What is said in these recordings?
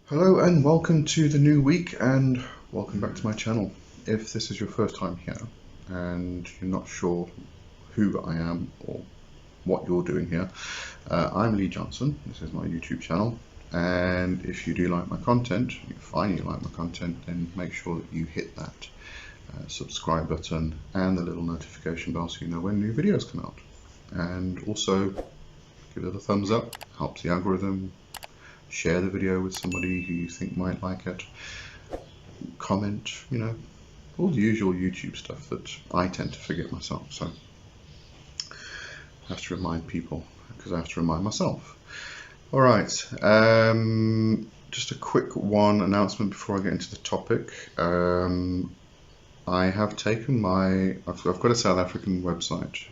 Hello and welcome to the new week, and welcome back to my channel. If this is your first time here and you're not sure who I am or what you're doing here, I'm Lee Johnson. This is my YouTube channel, and if you do like my content, you find you like my content, then make sure that you hit that subscribe button and the little notification bell so you know when new videos come out. And also give it a thumbs up, helps the algorithm. Share the video with somebody who you think might like it. Comment, all the usual YouTube stuff that I tend to forget myself. So I have to remind people because I have to remind myself. All right, just a quick announcement before I get into the topic. I have taken I've got a South African website,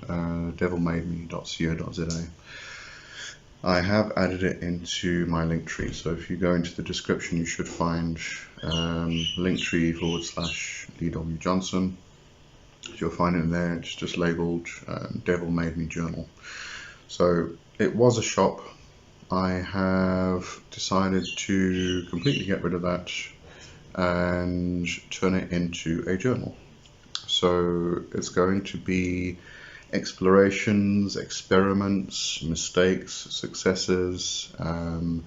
devilmademe.co.za. I have added it into my Linktree, so if you go into the description you should find Linktree/Lee W. Johnson. You'll find it in there. It's just labelled Devil Made Me Journal. So it was a shop. I have decided to completely get rid of that and turn it into a journal. So it's going to be explorations, experiments, mistakes, successes, and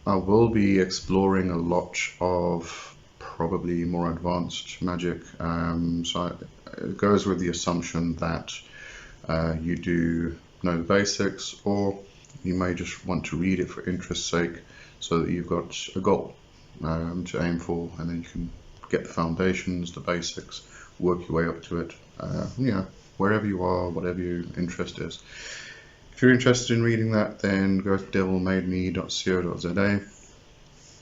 I will be exploring a lot of probably more advanced magic. So it goes with the assumption that you do know the basics, or you may just want to read it for interest's sake so that you've got a goal to aim for, and then you can get the foundations, the basics, work your way up to it. Wherever you are, whatever your interest is. If you're interested in reading that, then go to devilmademe.co.za.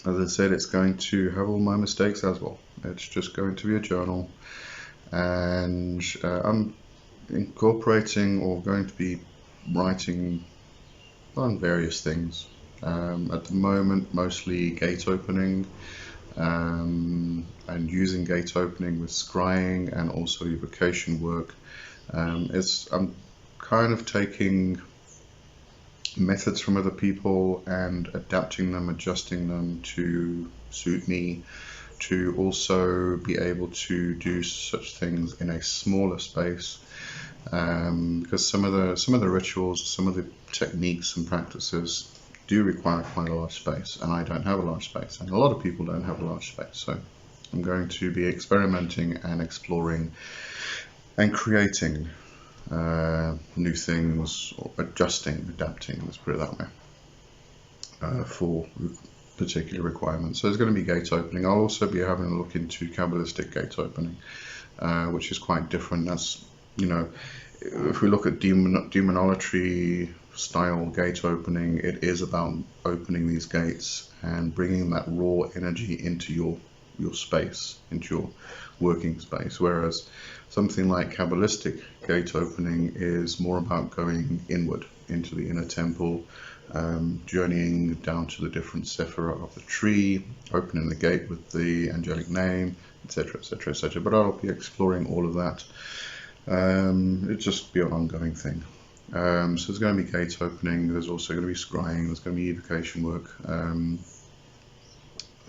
As I said, it's going to have all my mistakes as well. It's just going to be a journal, and I'm incorporating or going to be writing on various things. At the moment, mostly gate opening, and using gate opening with scrying and also evocation work. I'm kind of taking methods from other people and adapting them, adjusting them to suit me, to also be able to do such things in a smaller space, because some of the rituals, some of the techniques and practices do require quite a large space, and I don't have a large space, and a lot of people don't have a large space. So I'm going to be experimenting and exploring and creating new things, or adapting, let's put it that way, for particular requirements. So there's going to be gate opening. I'll also be having a look into Kabbalistic gate opening, which is quite different. That's, if we look at demonolatry style gate opening, it is about opening these gates and bringing that raw energy into your space, into your working space, whereas something like Kabbalistic gate opening is more about going inward into the inner temple, journeying down to the different sephira of the tree, opening the gate with the angelic name, etc, etc, etc. But I'll be exploring all of that. It'll just be an ongoing thing. So there's going to be gate opening, there's also going to be scrying, there's going to be evocation work.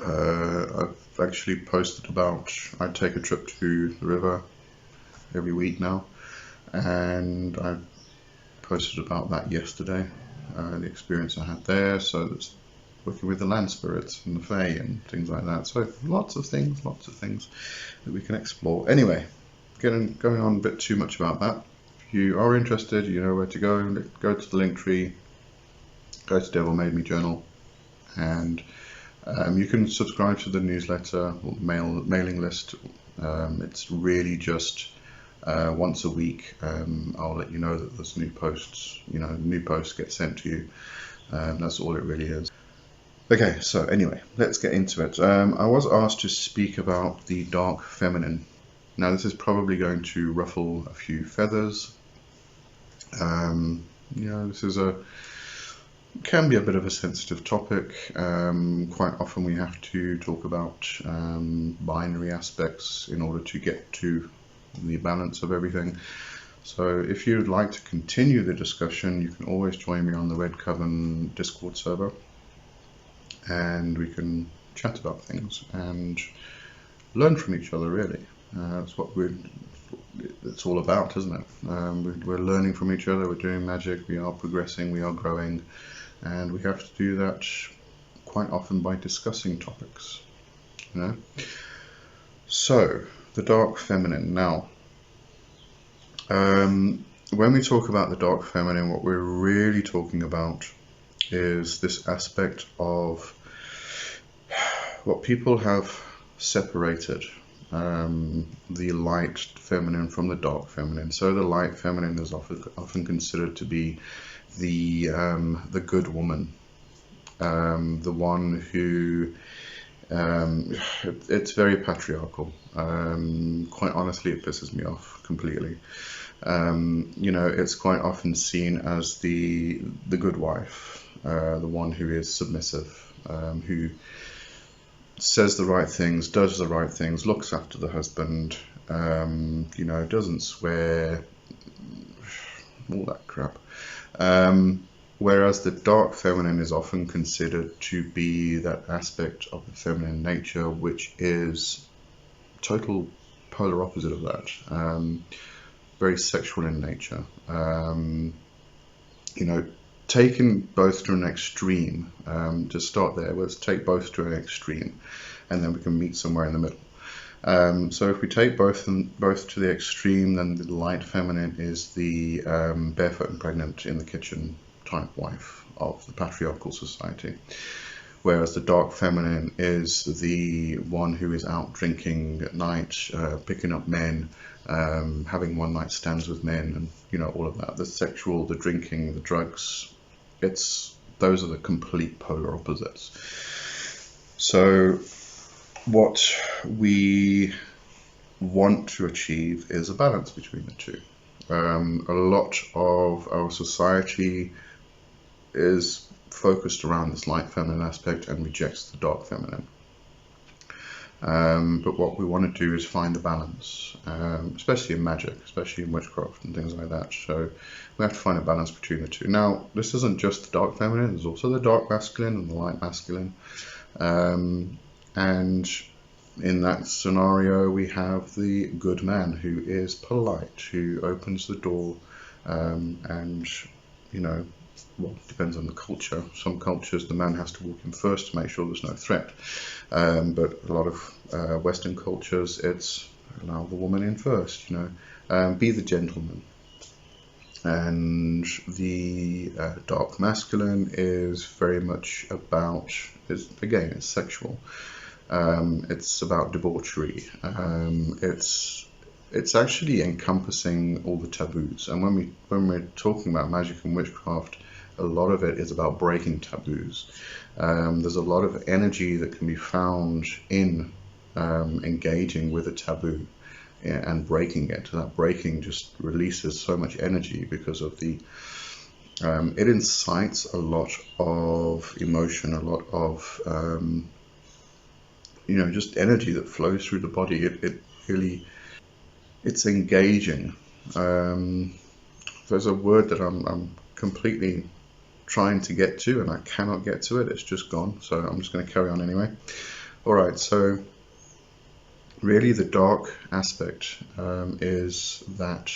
I've actually posted about, I take a trip to the river every week now, and I posted about that yesterday, the experience I had there. So that's working with the land spirits and the fae and things like that. So lots of things that we can explore. Anyway, going on a bit too much about that. If you are interested, you know where to go. Go to the Linktree, go to Devil Made Me Journal, and you can subscribe to the newsletter or mailing list. It's really just once a week. I'll let you know that there's new posts. New posts get sent to you. That's all it really is. Okay, so anyway, let's get into it. I was asked to speak about the dark feminine. Now, this is probably going to ruffle a few feathers. This can be a bit of a sensitive topic. Quite often we have to talk about binary aspects in order to get to the balance of everything. So if you'd like to continue the discussion, you can always join me on the Red Coven Discord server. and we can chat about things and learn from each other, really. That's what it's all about, isn't it? We're learning from each other, we're doing magic, we are progressing, we are growing, and we have to do that quite often by discussing topics, you know? So, the dark feminine. Now, when we talk about the dark feminine, what we're really talking about is this aspect of what people have separated, the light feminine from the dark feminine. So the light feminine is often considered to be the good woman, the one who it's very patriarchal. Quite honestly, it pisses me off completely. It's quite often seen as the good wife, the one who is submissive, who says the right things, does the right things, looks after the husband, doesn't swear, all that crap. Whereas the dark feminine is often considered to be that aspect of the feminine nature which is total polar opposite of that. Very sexual in nature. Taken both to an extreme, to start there, let's take both to an extreme, and then we can meet somewhere in the middle. So if we take both to the extreme, then the light feminine is the barefoot and pregnant in the kitchen type wife of the patriarchal society, whereas the dark feminine is the one who is out drinking at night, picking up men, having one night stands with men, and all of that. The sexual, the drinking, the drugs, those are the complete polar opposites. So what we want to achieve is a balance between the two. A lot of our society is focused around this light feminine aspect and rejects the dark feminine. But what we want to do is find the balance, especially in magic, especially in witchcraft and things like that. So we have to find a balance between the two. Now, this isn't just the dark feminine, there's also the dark masculine and the light masculine. And in that scenario, we have the good man who is polite, who opens the door, and well, depends on the culture. Some cultures, the man has to walk in first to make sure there's no threat. But a lot of Western cultures, it's allow the woman in first, be the gentleman. And the dark masculine is very much about, it's sexual. It's about debauchery. It's actually encompassing all the taboos. And when we're talking about magic and witchcraft, a lot of it is about breaking taboos. There's a lot of energy that can be found in engaging with a taboo and breaking it. That breaking just releases so much energy because of it incites a lot of emotion, a lot of just energy that flows through the body. It really, it's engaging. There's a word that I'm completely trying to get to and I cannot get to it. It's just gone, so I'm just going to carry on anyway. Alright, so really the dark aspect is that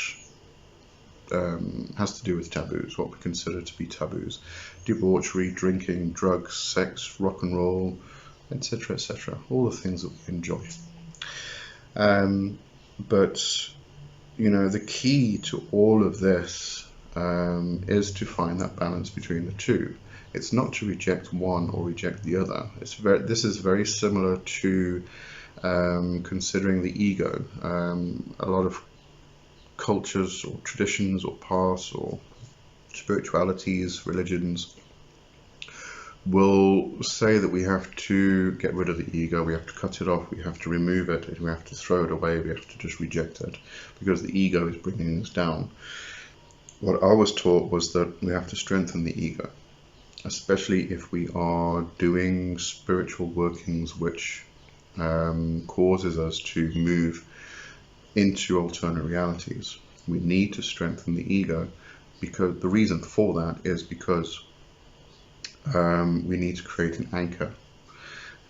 has to do with taboos, what we consider to be taboos. Debauchery, drinking, drugs, sex, rock and roll, etc., etc. All the things that we enjoy. But the key to all of this is to find that balance between the two. It's not to reject one or reject the other. This is very similar to considering the ego. A lot of cultures or traditions or paths or spiritualities, religions will say that we have to get rid of the ego, we have to cut it off, we have to remove it, we have to throw it away, we have to just reject it because the ego is bringing us down. What I was taught was that we have to strengthen the ego, especially if we are doing spiritual workings which causes us to move into alternate realities. We need to strengthen the ego, because the reason for that is because we need to create an anchor.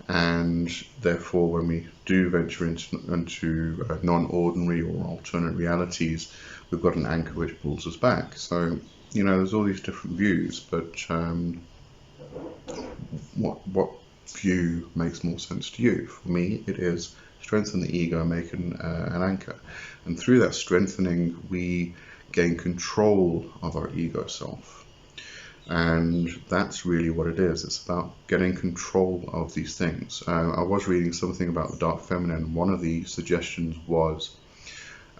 And therefore, when we do venture into non-ordinary or alternate realities, we've got an anchor which pulls us back. So, there's all these different views, but what view makes more sense to you? For me, it is strengthen the ego and make an anchor. And through that strengthening, we gain control of our ego self. And that's really what it is. It's about getting control of these things. I was reading something about the dark feminine. One of the suggestions was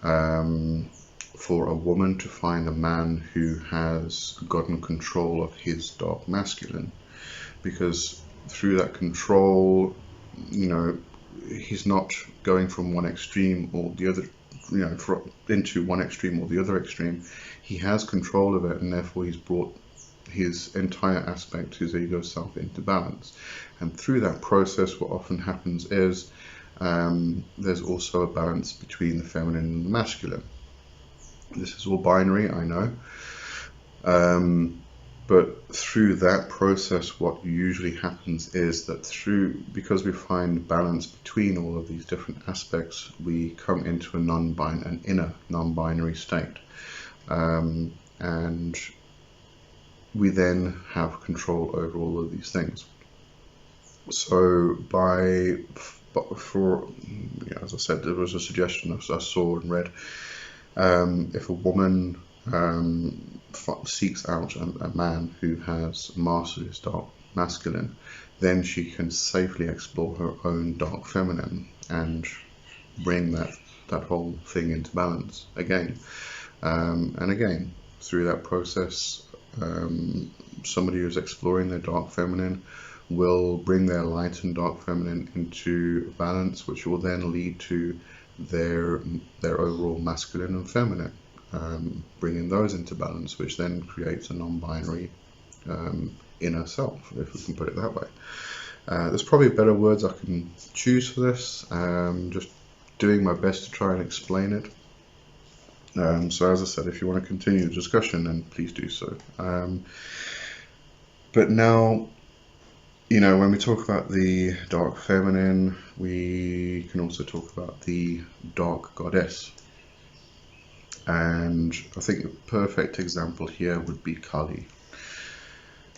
for a woman to find a man who has gotten control of his dark masculine, because through that control, he's not going from one extreme or the other, into one extreme or the other extreme. He has control of it, and therefore he's brought his entire aspect, his ego self, into balance. And through that process, what often happens is there's also a balance between the feminine and the masculine. This is all binary, I know. But through that process, what usually happens is that because we find balance between all of these different aspects, we come into an inner non-binary state. And we then have control over all of these things. So as I said, there was a suggestion I saw and read, if a woman seeks out a man who has mastered his dark masculine, then she can safely explore her own dark feminine and bring that whole thing into balance again. And again, through that process, somebody who's exploring their dark feminine will bring their light and dark feminine into balance, which will then lead to their overall masculine and feminine, bringing those into balance, which then creates a non-binary inner self, if we can put it that way. There's probably better words I can choose for this. Just doing my best to try and explain it. So as I said, if you want to continue the discussion, then please do so. But now, when we talk about the dark feminine, we can also talk about the dark goddess. And I think the perfect example here would be Kali.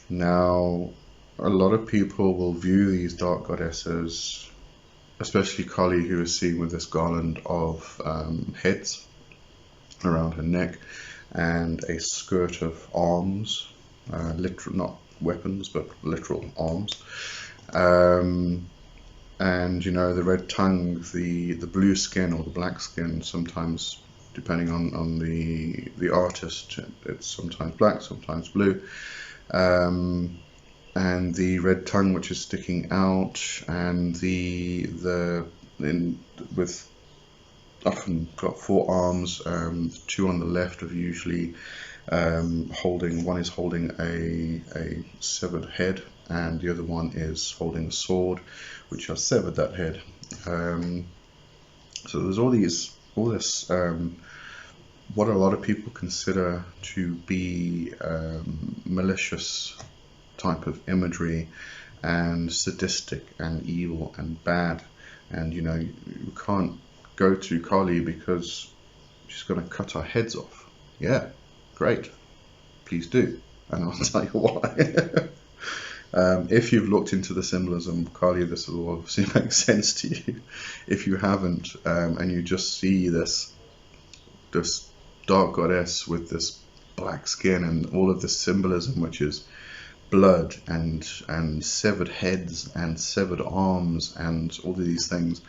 Now, a lot of people will view these dark goddesses, especially Kali, who is seen with this garland of heads around her neck and a skirt of arms, literal, not weapons, but literal arms, and the red tongue, the blue skin or the black skin. Sometimes, depending on the artist, it's sometimes black, sometimes blue, and the red tongue which is sticking out, and with often got 4 arms, 2 on the left of usually one is holding a severed head, and the other one is holding a sword which has severed that head. So there's all this what a lot of people consider to be malicious type of imagery, and sadistic and evil and bad, and you can't go to Kali because she's going to cut our heads off. Yeah, great, please do, and I'll tell you why. If you've looked into the symbolism of Kali, this will obviously make sense to you. If you haven't, and you just see this dark goddess with this black skin and all of this symbolism, which is blood and severed heads and severed arms and all of these things,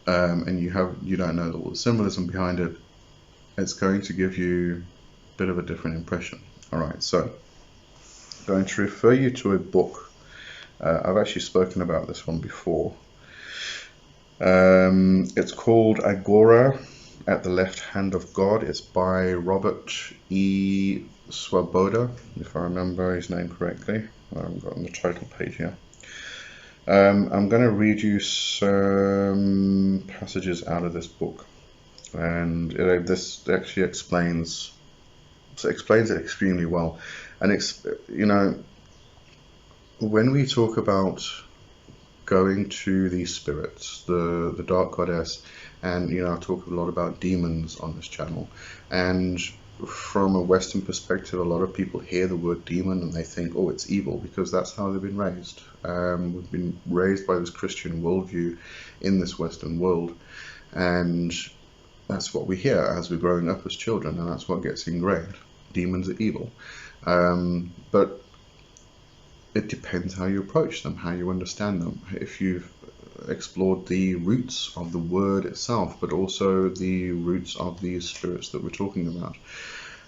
and you don't know all the symbolism behind it, it's going to give you a bit of a different impression. Alright, so I'm going to refer you to a book. I've actually spoken about this one before. It's called Agora at the Left Hand of God. It's by Robert E. Swoboda, if I remember his name correctly. I haven't got on the title page here. I'm going to read you some passages out of this book, and this actually explains it extremely well. And when we talk about going to these spirits, the dark goddess, and I talk a lot about demons on this channel, and from a Western perspective, a lot of people hear the word demon and they think, oh, it's evil, because that's how they've been raised. We've been raised by this Christian worldview in this Western world, and that's what we hear as we're growing up as children, and that's what gets ingrained. Demons are evil. But it depends how you approach them, how you understand them. If you've explored the roots of the word itself, but also the roots of these spirits that we're talking about.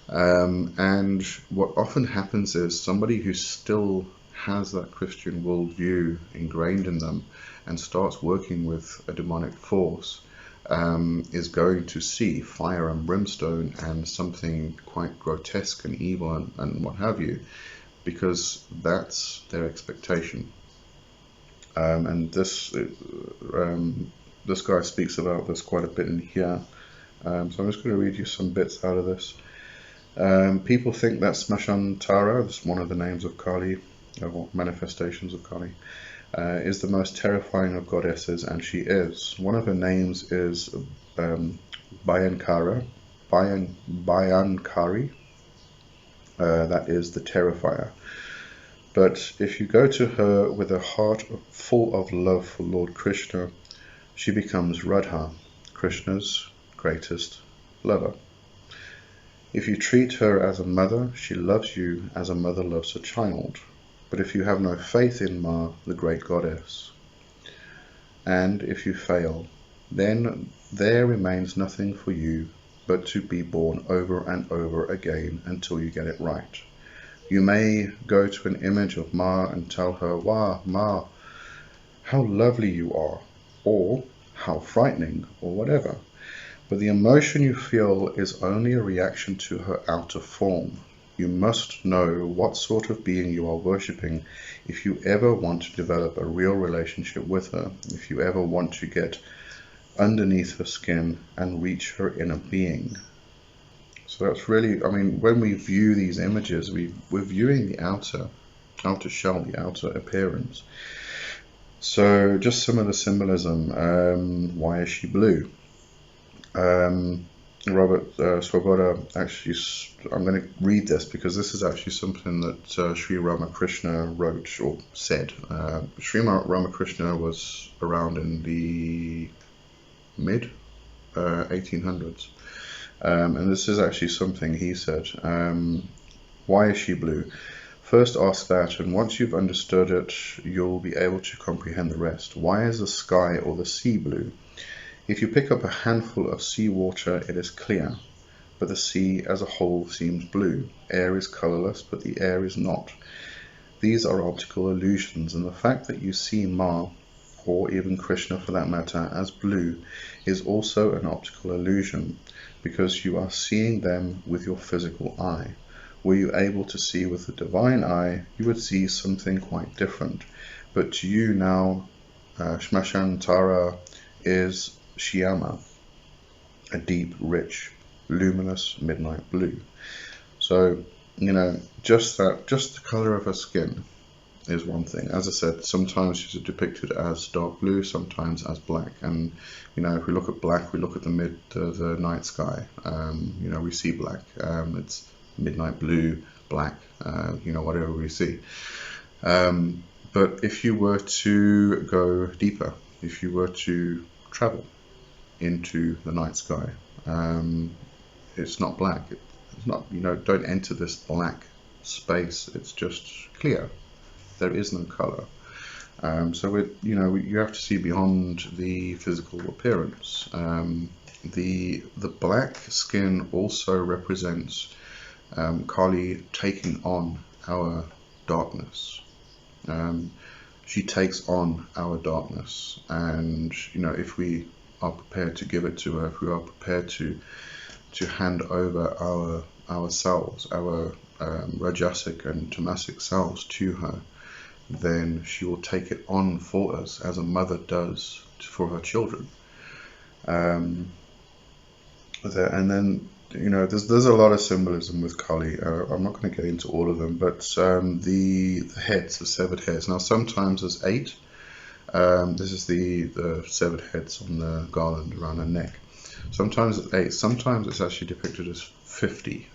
And what often happens is somebody who still has that Christian worldview ingrained in them and starts working with a demonic force is going to see fire and brimstone and something quite grotesque and evil and what have you, because that's their expectation. And this guy speaks about this quite a bit in here. So I'm just going to read you some bits out of this. People think that Smashan Tara, that's one of the names of Kali, or manifestations of Kali, is the most terrifying of goddesses, and she is. One of her names is Bhayankari, that is the Terrifier. But if you go to her with a heart full of love for Lord Krishna, she becomes Radha, Krishna's greatest lover. If you treat her as a mother, she loves you as a mother loves a child. But if you have no faith in Ma, the great goddess, and if you fail, then there remains nothing for you but to be born over and over again until you get it right. You may go to an image of Ma and tell her, "Wow, Ma, how lovely you are," or "how frightening," or whatever. But the emotion you feel is only a reaction to her outer form. You must know what sort of being you are worshipping if you ever want to develop a real relationship with her, if you ever want to get underneath her skin and reach her inner being. So that's really, when we view these images, we're viewing the outer shell, the outer appearance. So just some of the symbolism. Why is she blue? Robert Swoboda actually, I'm going to read this because this is actually something that Sri Ramakrishna wrote or said. Sri Ramakrishna was around in the mid 1800s. And this is actually something he said. Why is she blue? First ask that, and once you've understood it, you'll be able to comprehend the rest. Why is the sky or the sea blue? If you pick up a handful of seawater, it is clear, but the sea as a whole seems blue. Air is colorless, but the air is not. These are optical illusions, and the fact that you see Ma, or even Krishna for that matter, as blue is also an optical illusion, because you are seeing them with your physical eye. Were you able to see with the divine eye, you would see something quite different. But to you now, Smashan Tara is Shyama, a deep, rich, luminous midnight blue. So, just the color of her skin is one thing. As I said, sometimes she's depicted as dark blue, sometimes as black. And if we look at black, we look at the night sky. We see black. It's midnight blue, black. Whatever we see. But if you were to go deeper, if you were to travel into the night sky, it's not black. It's not. Don't enter this black space. It's just clear. There is no color. So you have to see beyond the physical appearance. The black skin also represents Kali taking on our darkness. She takes on our darkness, and if we are prepared to give it to her, if we are prepared to hand over our selves, our Rajasic and Tamasic selves to her, then she will take it on for us as a mother does for her children. And then you know, there's a lot of symbolism with Kali. I'm not going to get into all of them, but the heads, the severed heads. Now, sometimes there's 8. This is the severed heads on the garland around her neck. Sometimes it's 8. Sometimes it's actually depicted as 50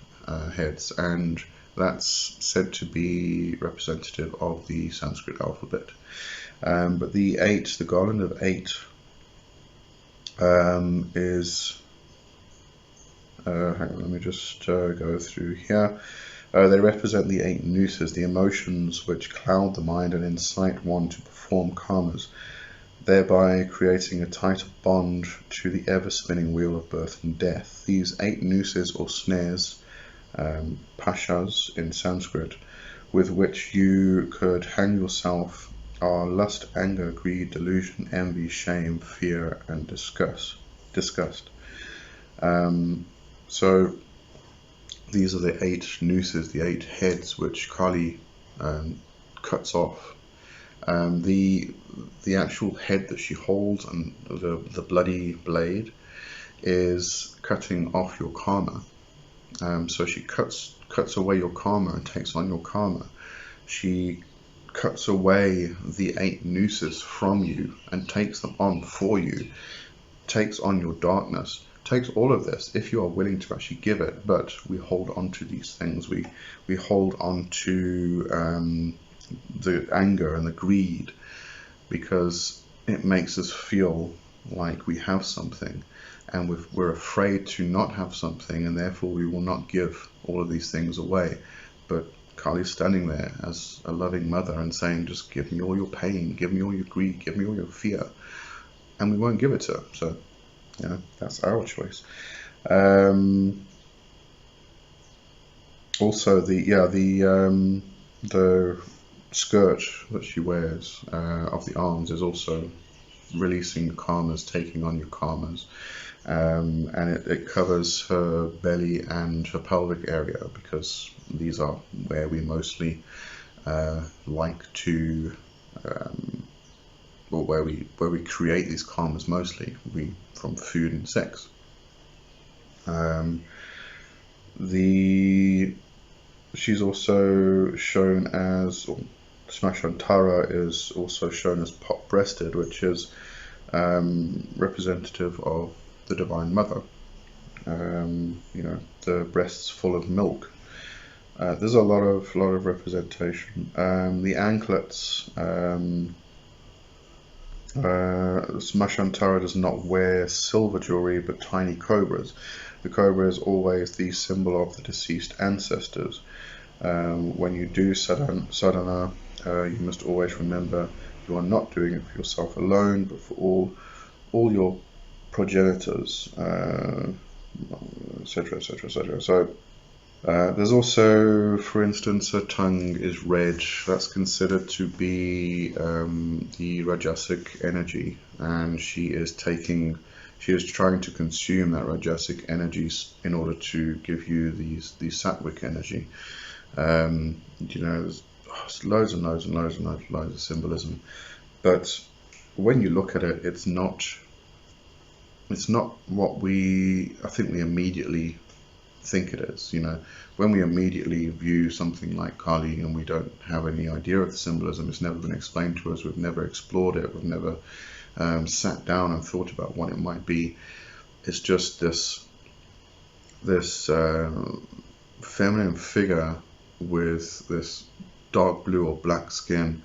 heads, and that's said to be representative of the Sanskrit alphabet. But the 8, the garland of 8, is hang on, let me just go through here. They represent the 8 nooses, the emotions which cloud the mind and incite one to perform karmas, thereby creating a tighter bond to the ever-spinning wheel of birth and death. These 8 nooses or snares, pashas in Sanskrit, with which you could hang yourself, are lust, anger, greed, delusion, envy, shame, fear, and disgust. So these are the 8 nooses, the 8 heads which Kali cuts off. The actual head that she holds and the bloody blade is cutting off your karma. So she cuts away your karma and takes on your karma. She cuts away the 8 nooses from you and takes them on for you, takes on your darkness, takes all of this if you are willing to actually give it. But we hold on to these things. We hold on to the anger and the greed because it makes us feel like we have something, and we're afraid to not have something, and therefore we will not give all of these things away. But Kali's standing there as a loving mother and saying, just give me all your pain, give me all your greed, give me all your fear, and we won't give it to her. So, you know, that's our choice. Also, the skirt that she wears of the arms is also releasing the karmas, taking on your karmas, and it covers her belly and her pelvic area, because these are where we mostly like to, or where we create these karmas mostly, from food and sex. She's also shown as, or Smashantara is also shown as pot-breasted, which is representative of the Divine Mother. You know, the breasts full of milk. There's a lot of representation. The anklets. Smashantara does not wear silver jewelry, but tiny cobras. The cobra is always the symbol of the deceased ancestors. When you do sadhana, you must always remember you are not doing it for yourself alone, but for all your progenitors, etc., etc., etc. So there's also, for instance, her tongue is red. That's considered to be the Rajasic energy, and she is trying to consume that Rajasic energy in order to give you the Sattvic energy. You know, there's loads and loads and loads and loads of symbolism, but when you look at it, it's not what I think we immediately think it is. You know, when we immediately view something like Kali and we don't have any idea of the symbolism, it's never been explained to us, we've never explored it, we've never sat down and thought about what it might be. It's just this feminine figure with this dark blue or black skin,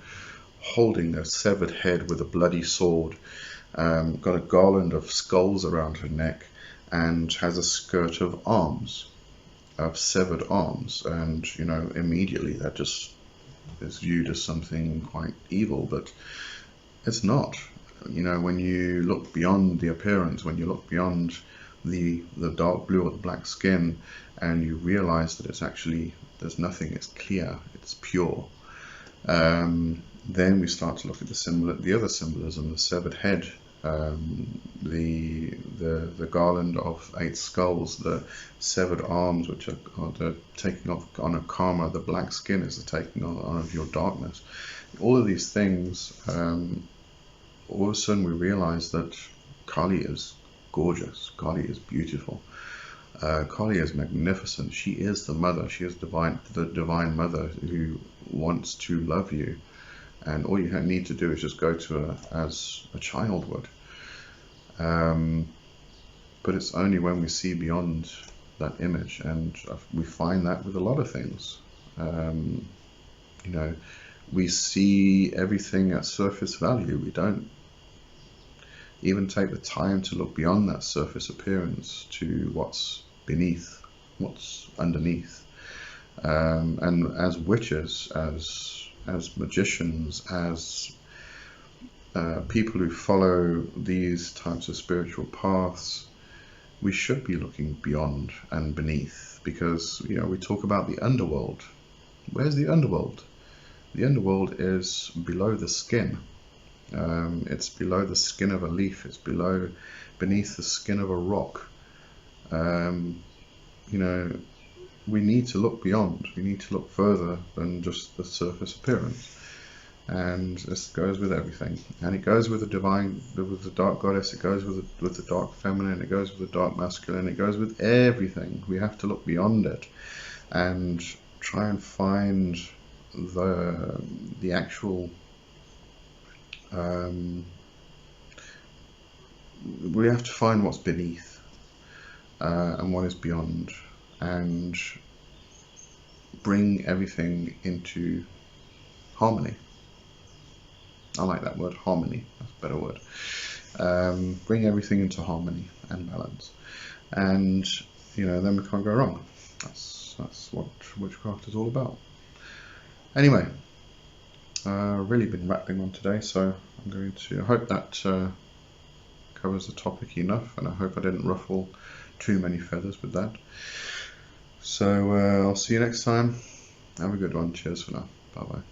holding a severed head with a bloody sword, got a garland of skulls around her neck, and has a skirt of arms, of severed arms. And, you know, immediately that just is viewed as something quite evil, but it's not. You know, when you look beyond the appearance, when you look beyond the dark blue or the black skin, and you realize that it's actually, there's nothing, it's clear, it's pure, then we start to look at the other symbolism, the severed head, the garland of 8 skulls, the severed arms, which are the taking off on a karma, the black skin is the taking on of your darkness. All of these things, all of a sudden we realize that Kali is gorgeous, Kali is beautiful. Kali is magnificent. She is the mother. She is the divine mother who wants to love you, and all you need to do is just go to her as a child would. But it's only when we see beyond that image, and we find that with a lot of things. We see everything at surface value. We don't even take the time to look beyond that surface appearance to what's beneath, what's underneath. And as witches, as magicians, as people who follow these types of spiritual paths, we should be looking beyond and beneath, because we talk about the underworld. Where's the underworld? The underworld is below the skin. It's below the skin of a leaf. It's beneath the skin of a rock. We need to look beyond. We need to look further than just the surface appearance. And this goes with everything. And it goes with the divine, with the dark goddess. It goes with the dark feminine. It goes with the dark masculine. It goes with everything. We have to look beyond it and try and find the actual. We have to find what's beneath and what is beyond, and bring everything into harmony. I like that word, harmony. That's a better word. Bring everything into harmony and balance, and then we can't go wrong. That's what witchcraft is all about. Anyway, really been rattling on today, so I hope that covers the topic enough, and I hope I didn't ruffle too many feathers with that. So I'll see you next time. Have a good one. Cheers for now. Bye bye.